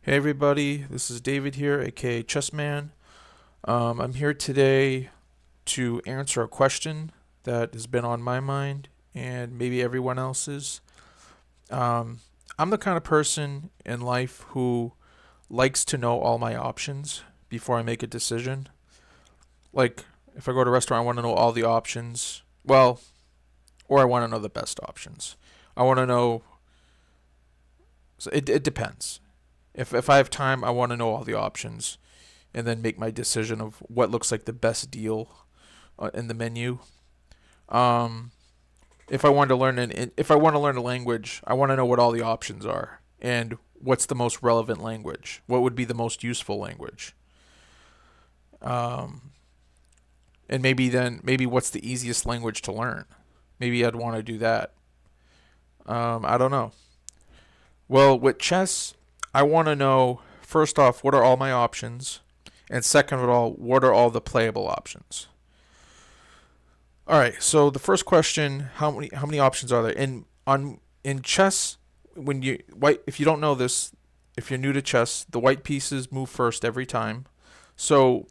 Hey everybody, this is David here, aka Chessman. I'm here today to answer a question that has been on my mind and maybe everyone else's. Um, I'm the kind of person in life who likes to know all my options before I make a decision. Like, if I go to a restaurant, I want to know all the options. Well, or I want to know the best options. I want to know, so it depends. If I have time, I want to know all the options and then make my decision of what looks like the best deal in the menu. Um, if I want to learn if I want to learn a language, I want to know what all the options are and what's the most relevant language. What would be the most useful language? Um, and maybe what's the easiest language to learn? Maybe I'd want to do that. I don't know. Well, with chess, I want to know first off what are all my options, and second of all, what are all the playable options? All right. So the first question: how many options are there in chess? When you white, if you don't know this, if you're new to chess, the white pieces move first every time. So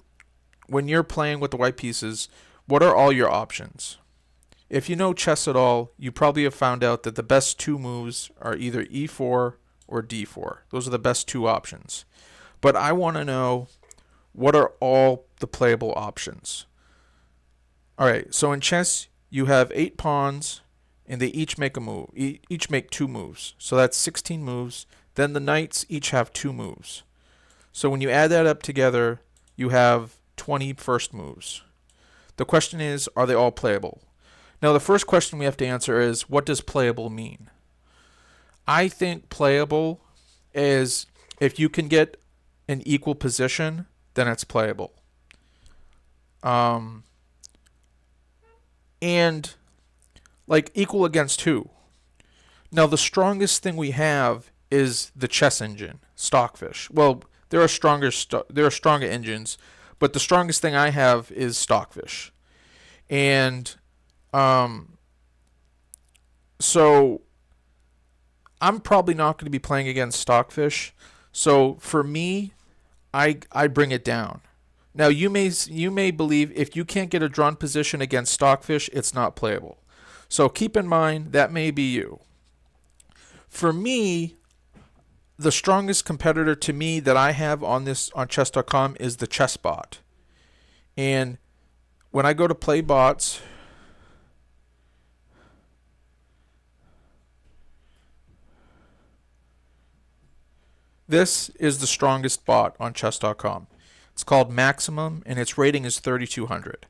when you're playing with the white pieces, what are all your options? If you know chess at all, you probably have found out that the best two moves are either e4 or d4. Those are the best two options. But I want to know what are all the playable options. All right, so in chess, you have 8 pawns, and they each make a move. Each make two moves. So that's 16 moves. Then the knights each have two moves. So when you add that up together, you have 20 first moves. The question is, are they all playable? Now, the first question we have to answer is, what does playable mean? I think playable is if you can get an equal position, then it's playable. Um, and like equal against who? Now, the strongest thing we have is the chess engine, Stockfish. Well, there are stronger engines, but the strongest thing I have is Stockfish. And um, so I'm probably not going to be playing against Stockfish. So for me, I bring it down. Now you may believe if you can't get a drawn position against Stockfish, it's not playable. So keep in mind that may be you. For me, the strongest competitor to me that I have on chess.com is the chessbot. And when I go to play bots, this is the strongest bot on chess.com. It's called Maximum, and its rating is 3,200.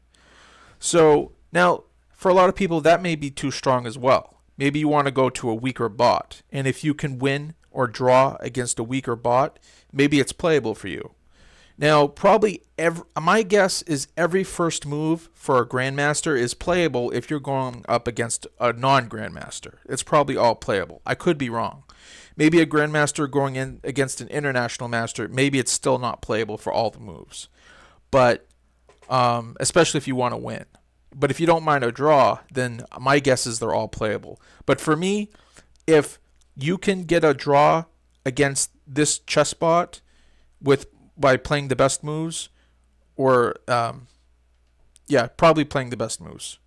So now, for a lot of people, that may be too strong as well. Maybe you want to go to a weaker bot, and if you can win or draw against a weaker bot, maybe it's playable for you. Now, my guess is every first move for a grandmaster is playable if you're going up against a non-grandmaster. It's probably all playable. I could be wrong. Maybe a grandmaster going in against an international master, maybe it's still not playable for all the moves. But especially if you want to win. But if you don't mind a draw, then my guess is they're all playable. But for me, if you can get a draw against this chess bot by playing the best moves, or probably playing the best moves.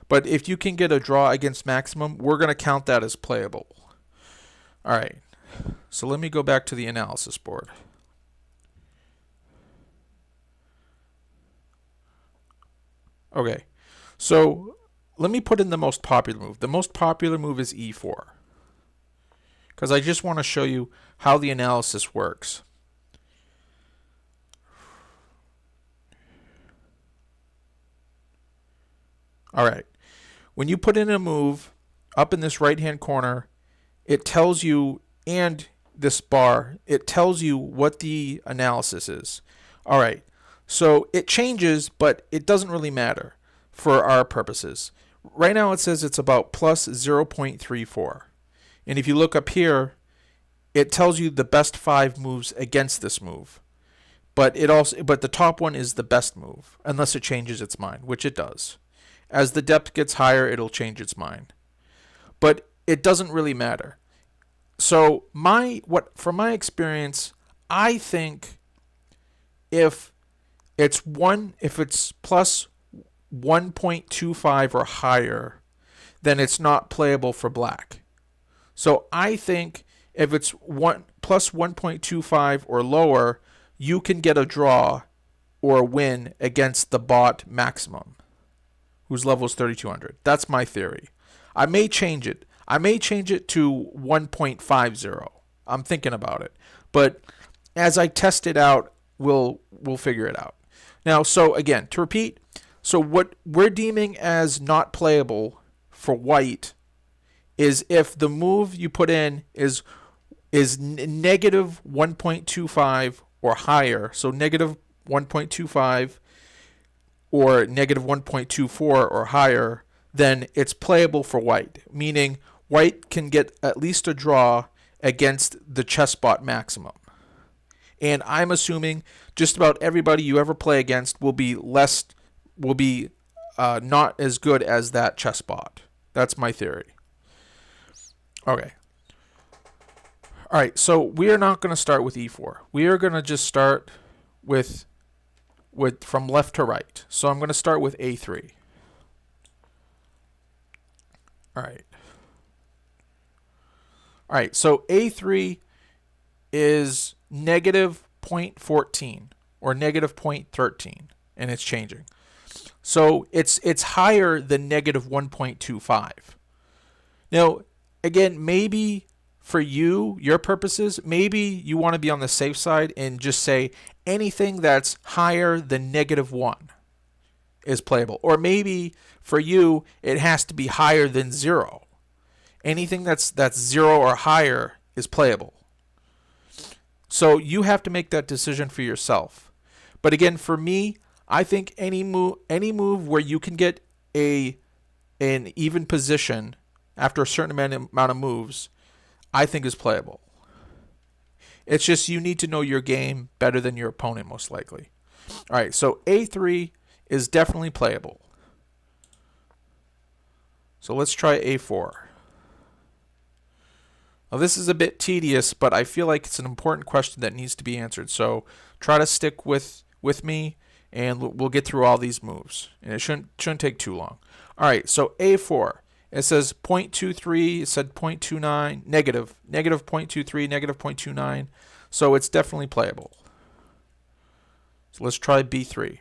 But if you can get a draw against Maximum, we're going to count that as playable. All right, so let me go back to the analysis board. Okay, so let me put in the most popular move. The most popular move is e4, because I just want to show you how the analysis works. All right, when you put in a move up in this right-hand corner, it tells you, and this bar, it tells you what the analysis is. All right, so it changes, but it doesn't really matter for our purposes. Right now it says it's about plus 0.34. And if you look up here, it tells you the best 5 moves against this move. But the top one is the best move, unless it changes its mind, which it does. As the depth gets higher, it'll change its mind. But it doesn't really matter. So from my experience, I think if it's plus 1.25 or higher, then it's not playable for black. So I think if it's plus 1.25 or lower, you can get a draw or a win against the bot maximum, whose level is 3200. That's my theory. I may change it. I may change it to 1.50. I'm thinking about it. But as I test it out, we'll figure it out. Now, so again, to repeat, so what we're deeming as not playable for white is if the move you put in is negative 1.25 or higher. So negative 1.25 or negative 1.24 or higher, then it's playable for white, meaning white can get at least a draw against the chessbot maximum. And I'm assuming just about everybody you ever play against will be not as good as that chessbot. That's my theory. Okay. All right, so we are not going to start with e4. We are going to just start with from left to right. So I'm going to start with a3. All right. All right, so a3 is negative 0.14 or negative 0.13, and it's changing. So it's higher than negative 1.25. Now, again, maybe for your purposes, maybe you want to be on the safe side and just say anything that's higher than negative 1 is playable. Or maybe for you, it has to be higher than 0. Anything that's 0 or higher is playable. So you have to make that decision for yourself. But again, for me, I think any move where you can get an even position after a certain amount of moves, I think is playable. It's just you need to know your game better than your opponent, most likely. All right, so a3 is definitely playable. So let's try a4. Now this is a bit tedious, but I feel like it's an important question that needs to be answered. So try to stick with me, and we'll get through all these moves. And it shouldn't take too long. All right, so a4. It says 0.23, it said 0.29, negative 0.23, negative 0.29. So it's definitely playable. So let's try b3.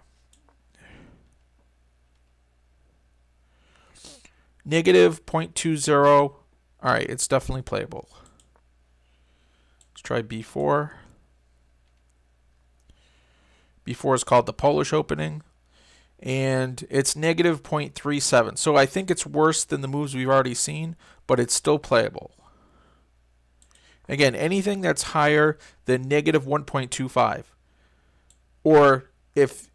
Negative 0.20. All right, it's definitely playable. Let's try b4. b4 is called the Polish opening, and it's negative 0.37. So I think it's worse than the moves we've already seen, but it's still playable. Again, anything that's higher than negative 1.25. Or if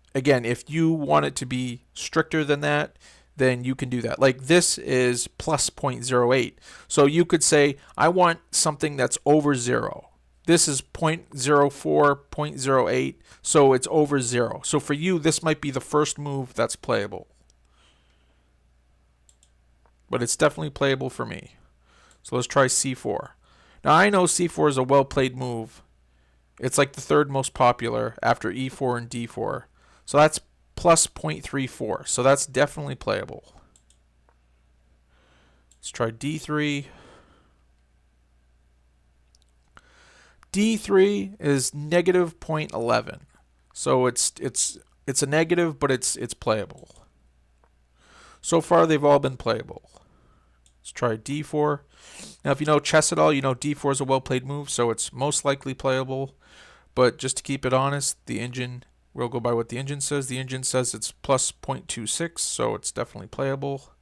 you want it to be stricter than that, then you can do that. Like this is plus 0.08. So you could say, I want something that's over 0. This is 0.04, 0.08, so it's over 0. So for you, this might be the first move that's playable. But it's definitely playable for me. So let's try c4. Now I know c4 is a well-played move. It's like the third most popular after e4 and d4. So that's plus 0.34. So that's definitely playable. Let's try d3. d3 is negative 0.11. So it's a negative, but it's playable. So far they've all been playable. Let's try d4. Now if you know chess at all, you know d4 is a well-played move, so it's most likely playable. But just to keep it honest, we'll go by what the engine says. The engine says it's plus 0.26, so it's definitely playable.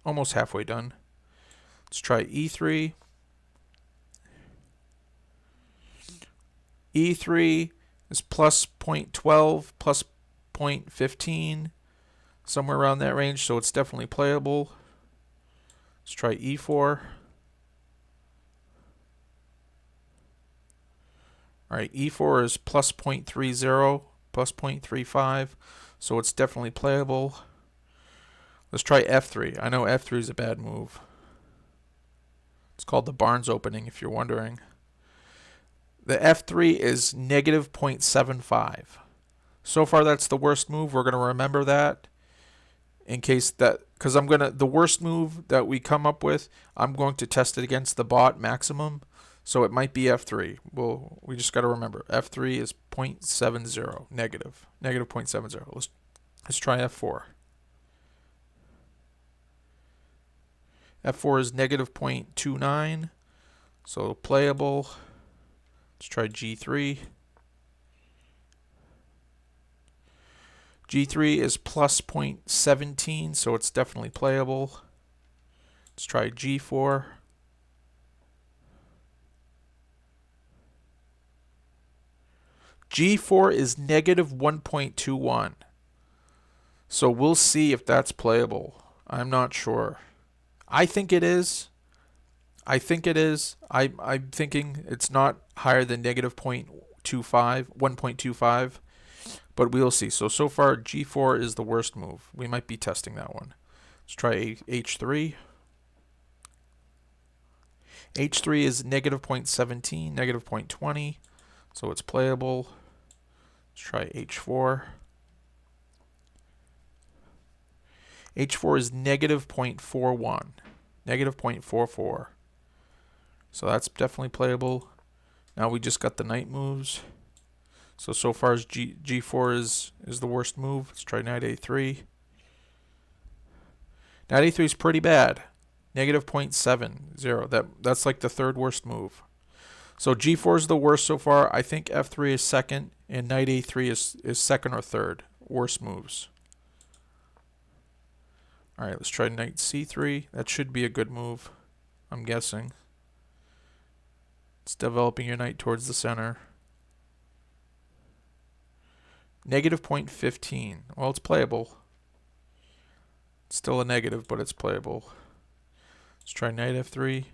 Almost halfway done. Let's try e3. e3 is plus 0.12, plus 0.15, somewhere around that range, so it's definitely playable. Let's try e4. All right, e4 is plus 0.30, plus 0.35, so it's definitely playable. Let's try f3. I know f3 is a bad move. It's called the Barnes opening, if you're wondering. The F3 is negative 0.75. So far, that's the worst move. We're going to remember that in case that, because the worst move that we come up with, I'm going to test it against the bot maximum. So it might be F3. We just got to remember F3 is 0.70, negative 0.70. Let's try F4. F4 is negative 0.29, so playable. Let's try G3. G3 is plus 0.17, so it's definitely playable. Let's try G4. G4 is negative 1.21. So we'll see if that's playable. I'm not sure. I think it is. I'm thinking it's not higher than negative 1.25, but we'll see. So far, G4 is the worst move. We might be testing that one. Let's try H3. H3 is negative 0.17, negative 0.20, so it's playable. Let's try H4. H4 is negative 0.41, negative 0.44. So that's definitely playable. Now we just got the knight moves. So far as G4 is the worst move. Let's try knight A3. Knight A3 is pretty bad. Negative 0.70. That's like the third worst move. So G4 is the worst so far. I think F3 is second, and knight A3 is second or third worst moves. All right, let's try knight C3. That should be a good move, I'm guessing. It's developing your knight towards the center. Negative 0.15. Well, it's playable. It's still a negative, but it's playable. Let's try knight F3.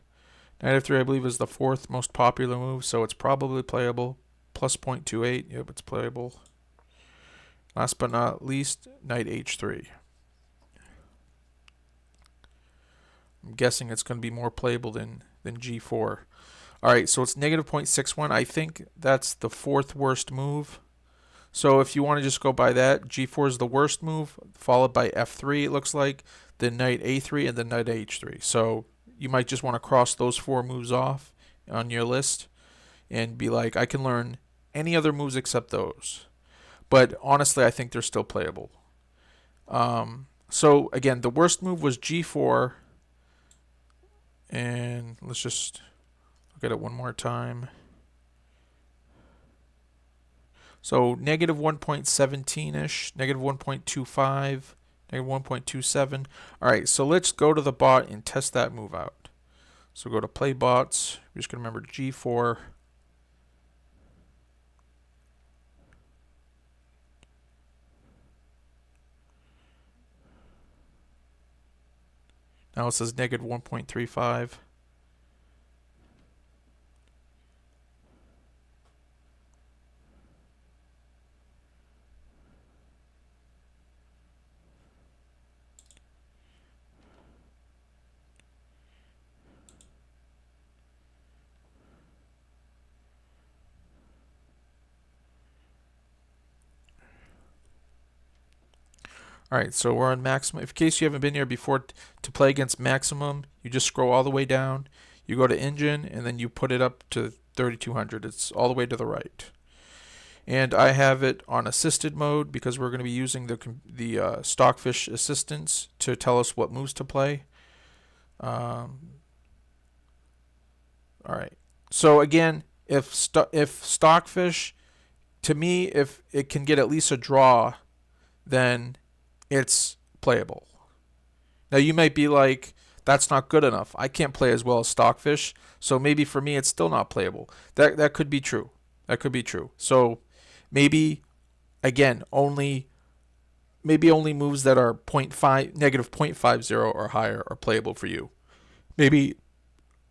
Knight F3, I believe, is the fourth most popular move, so it's probably playable. Plus 0.28. Yep, it's playable. Last but not least, knight H3. I'm guessing it's going to be more playable than G4. All right, so it's negative 0.61. I think that's the fourth worst move. So if you want to just go by that, G4 is the worst move, followed by F3, it looks like, then knight A3, and then knight H3. So you might just want to cross those four moves off on your list and be like, I can learn any other moves except those. But honestly, I think they're still playable. So again, the worst move was G4. And let's just look at it one more time. So negative 1.17-ish, negative 1.25, negative 1.27. All right, so let's go to the bot and test that move out. So go to play bots. We're just going to remember G4. Now it says negative 1.35. All right, so we're on maximum. In case you haven't been here before, to play against maximum, you just scroll all the way down. You go to engine, and then you put it up to 3200. It's all the way to the right. And I have it on assisted mode because we're going to be using the Stockfish assistants to tell us what moves to play. All right. So again, if Stockfish, to me, if it can get at least a draw, then it's playable. Now you might be like, that's not good enough. I can't play as well as Stockfish, so maybe for me it's still not playable. That could be true. That could be true. So maybe again, only moves that are negative 0.50 or higher are playable for you. Maybe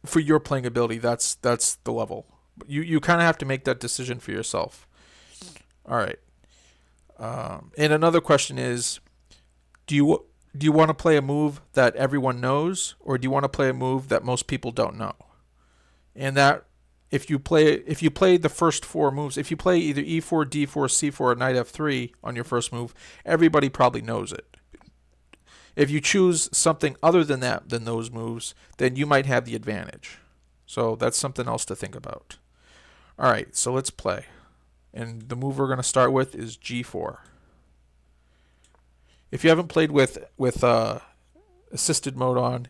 for your playing ability, that's the level. You kind of have to make that decision for yourself. All right. And another question is, do you want to play a move that everyone knows, or do you want to play a move that most people don't know? And that if you play the first four moves, if you play either e4, d4, c4, or knight f3 on your first move, everybody probably knows it. If you choose something other than that, than those moves, then you might have the advantage. So that's something else to think about. All right, so let's play. And the move we're going to start with is g4. If you haven't played with assisted mode on,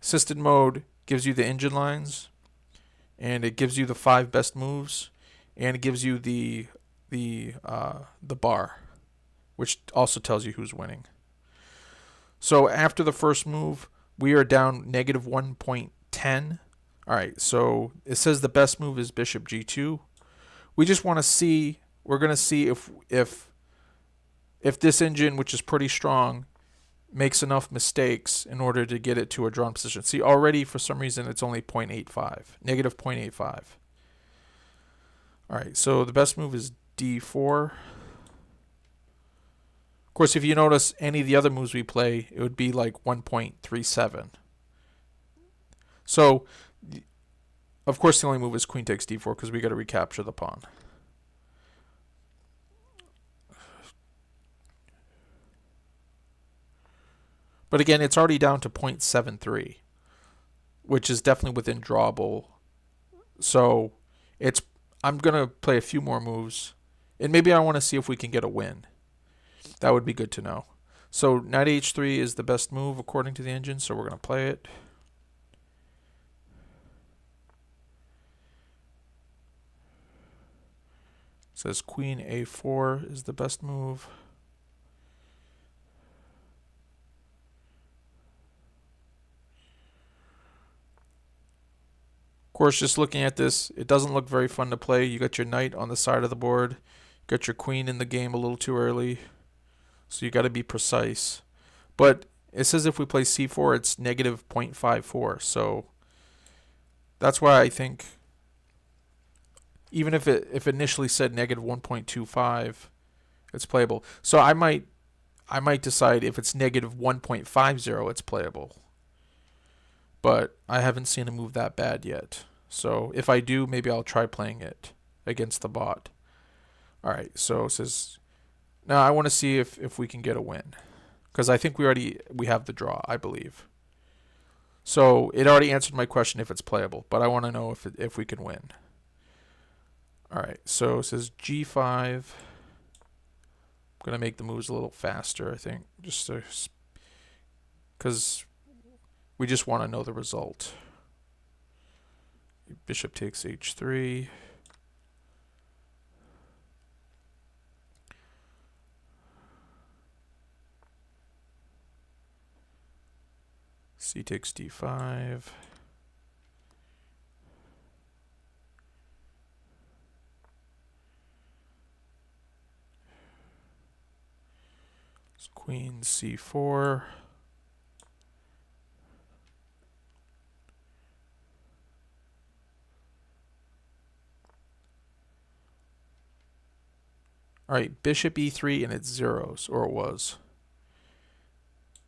assisted mode gives you the engine lines, and it gives you the 5 best moves, and it gives you the bar, which also tells you who's winning. So after the first move, we are down negative 1.10. All right, so it says the best move is bishop g2. We just want to see, we're going to see if this engine, which is pretty strong, makes enough mistakes in order to get it to a drawn position. See, already for some reason it's only 0.85, negative 0.85. All right, so the best move is d4. Of course, if you notice any of the other moves we play, it would be like 1.37. So, of course, the only move is queen takes d4 because we got to recapture the pawn. But again, it's already down to 0.73, which is definitely within drawable. So I'm going to play a few more moves, and maybe I want to see if we can get a win. That would be good to know. So knight h3 is the best move according to the engine, so we're going to play it. It says queen a4 is the best move. Of course, just looking at this, it doesn't look very fun to play. You got your knight on the side of the board. You got your queen in the game a little too early. So you got to be precise. But it says if we play c4, it's negative 0.54. So that's why I think even if it initially said negative 1.25, it's playable. So I might decide if it's negative 1.50, it's playable. But I haven't seen a move that bad yet. So if I do, maybe I'll try playing it against the bot. All right, so it says, now I want to see if we can get a win. Because I think we have the draw, I believe. So it already answered my question if it's playable, but I want to know if we can win. All right, so it says g5. I'm going to make the moves a little faster, I think, just because we just want to know the result. Bishop takes h3. C takes d5. It's queen c4. All right, bishop e3 and it's zeros, or it was.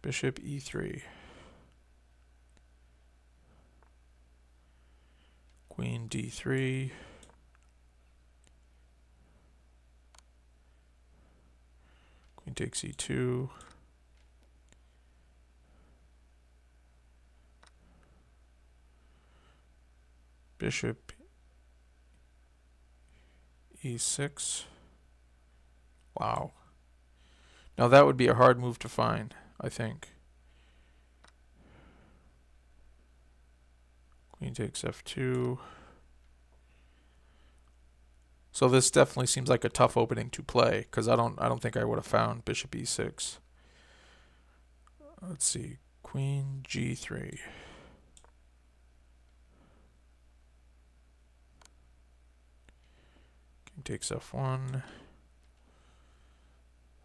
Bishop e3. Queen d3. Queen takes e2. Bishop e6. Wow. Now that would be a hard move to find, I think. Queen takes f2. So this definitely seems like a tough opening to play because I don't think I would have found bishop e6. Let's see. Queen g3. King takes f1.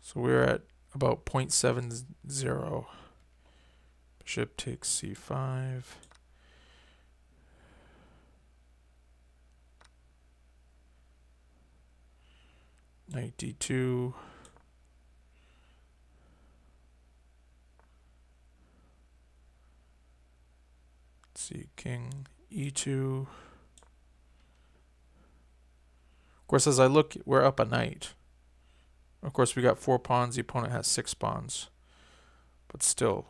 So we're at about 0.70. Bishop takes c5. Knight d2. Let's see, king e2. Of course, as I look, we're up a knight. Of course, we got 4 pawns. The opponent has 6 pawns. But still.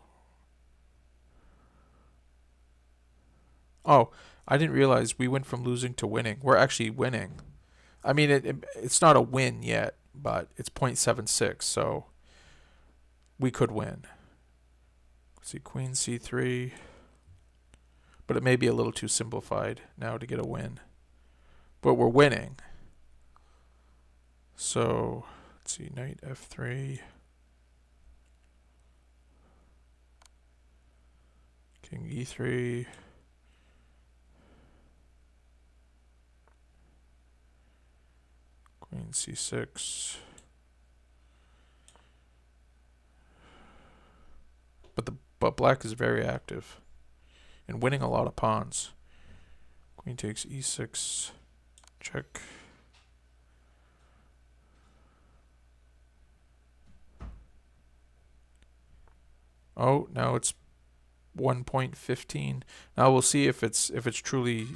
Oh, I didn't realize we went from losing to winning. We're actually winning. I mean, it's not a win yet, but it's 0.76, so we could win. Let's see, queen c3. But it may be a little too simplified now to get a win. But we're winning. So, let's see, knight f3. King e3. Queen c6. But black is very active and winning a lot of pawns. Queen takes e6. Check. Oh, now it's 1.15. Now we'll see if it's truly,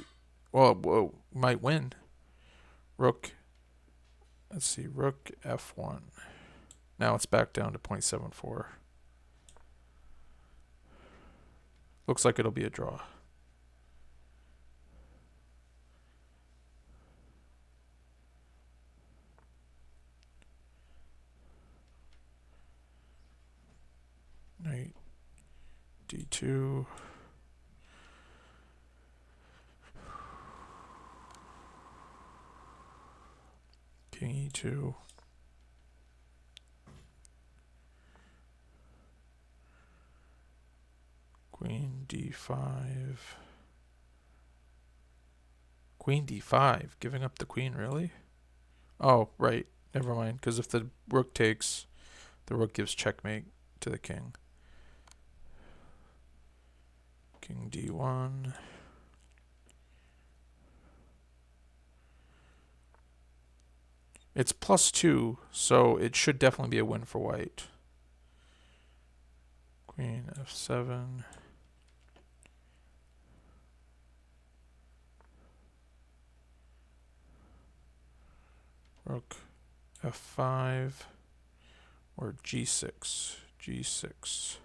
well, might win. Rook. Let's see, rook f1. Now it's back down to 0.74. Looks like it'll be a draw. Knight d2. King e2. Queen d5. Queen d5. Giving up the queen, really? Oh, right. Never mind. Because if the rook takes, the rook gives checkmate to the king. King d1. It's +2, so it should definitely be a win for white. Queen f7. Rook f5 or g6. G6.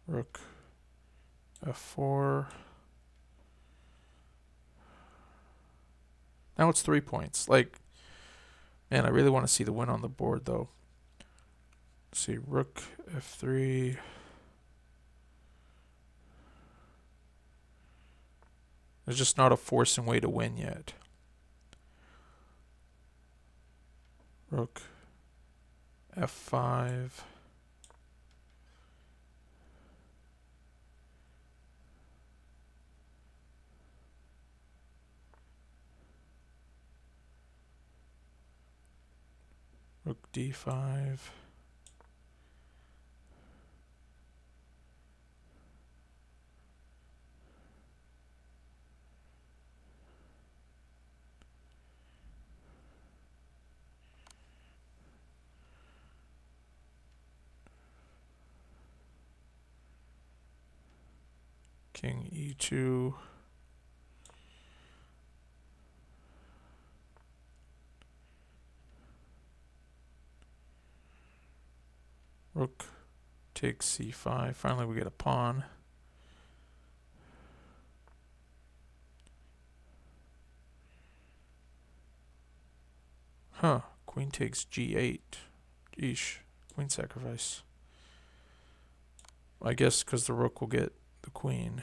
Rook f4. Now it's 3 points. Like, man, I really want to see the win on the board, though. Let's see, rook f3. There's just not a forcing way to win yet. Rook f5. Rook d5. King e2. Rook takes c5. Finally, we get a pawn. Huh. Queen takes g8. Eesh. Queen sacrifice. I guess because the rook will get the queen.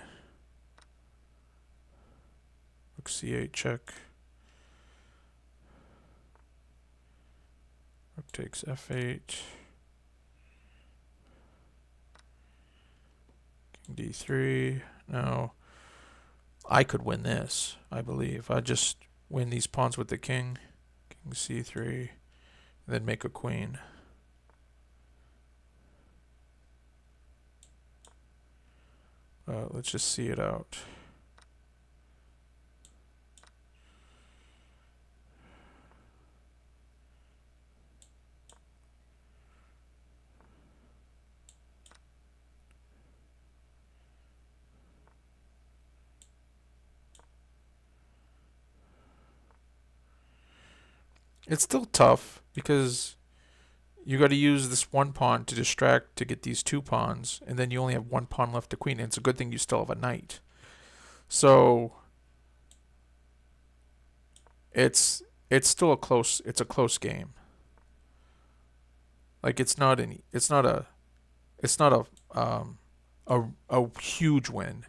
Rook c8 check. Rook takes f8. King d3. Now, I could win this, I believe. I just win these pawns with the king. King c3. Then make a queen. Let's just see it out. It's still tough because you got to use this one pawn to distract to get these two pawns, and then you only have one pawn left to queen. And it's a good thing you still have a knight. So it's still a close game. Like it's not a huge win.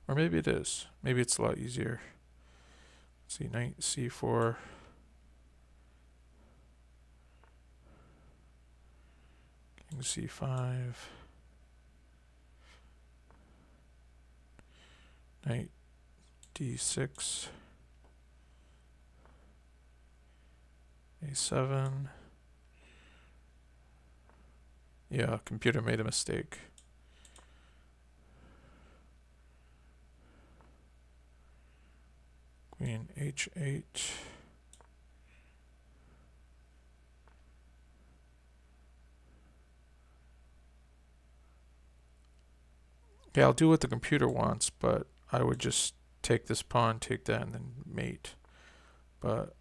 Or maybe it is. Maybe it's a lot easier. Let's see, knight c4. King c5. Knight d6. a7. Yeah, computer made a mistake. Queen h8. Yeah, I'll do what the computer wants, but I would just take this pawn, take that, and then mate. But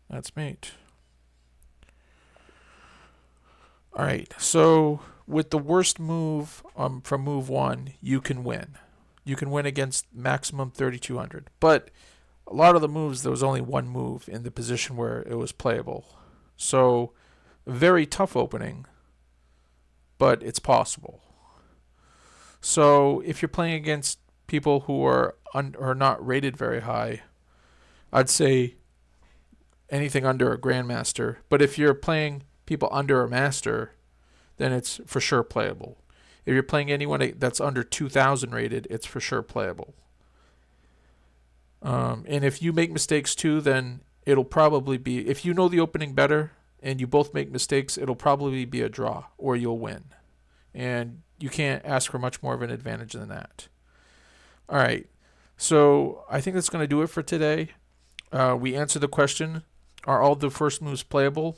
that's mate. All right, so with the worst move from move 1, you can win. You can win against maximum 3,200. But a lot of the moves, there was only one move in the position where it was playable. So, very tough opening, but it's possible. So, if you're playing against people who are not rated very high, I'd say anything under a grandmaster. But if you're playing people under a master, then it's for sure playable. If you're playing anyone that's under 2,000 rated, it's for sure playable. And if you make mistakes too, then it'll probably be, if you know the opening better and you both make mistakes, it'll probably be a draw or you'll win. And you can't ask for much more of an advantage than that. All right. So I think that's going to do it for today. We answered the question, are all the first moves playable?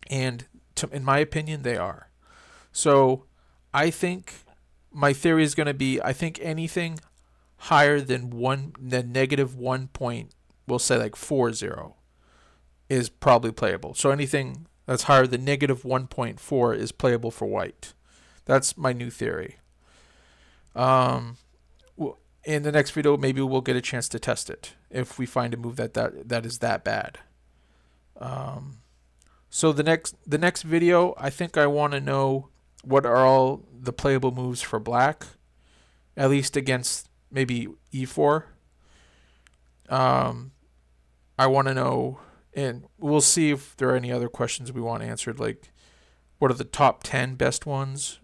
And in my opinion, they are. So I think my theory is going to be, I think anything higher than negative 1 point, we'll say like 4-0, is probably playable. So anything that's higher than negative 1.4 is playable for white. That's my new theory. In the next video, maybe we'll get a chance to test it if we find a move that is that bad. So the next video, I think I want to know what are all the playable moves for black, at least against maybe e4. I want to know, and we'll see if there are any other questions we want answered, like what are the top 10 best ones,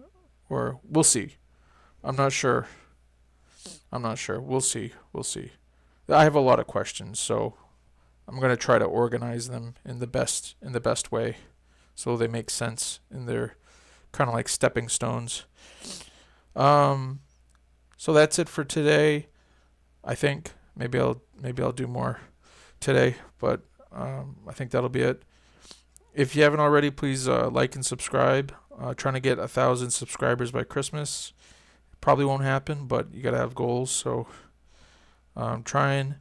or we'll see. I'm not sure. We'll see. I have a lot of questions, so I'm going to try to organize them in the best way so they make sense and they're kind of like stepping stones. So that's it for today. I think maybe I'll do more today, but I think that'll be it. If you haven't already, please like and subscribe. Trying to get 1,000 subscribers by Christmas. Probably won't happen, but you gotta have goals. So I'm trying.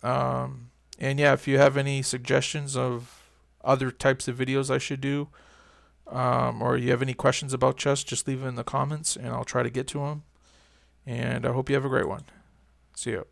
And yeah, if you have any suggestions of other types of videos I should do, or you have any questions about chess, just leave them in the comments, and I'll try to get to them. And I hope you have a great one. See you.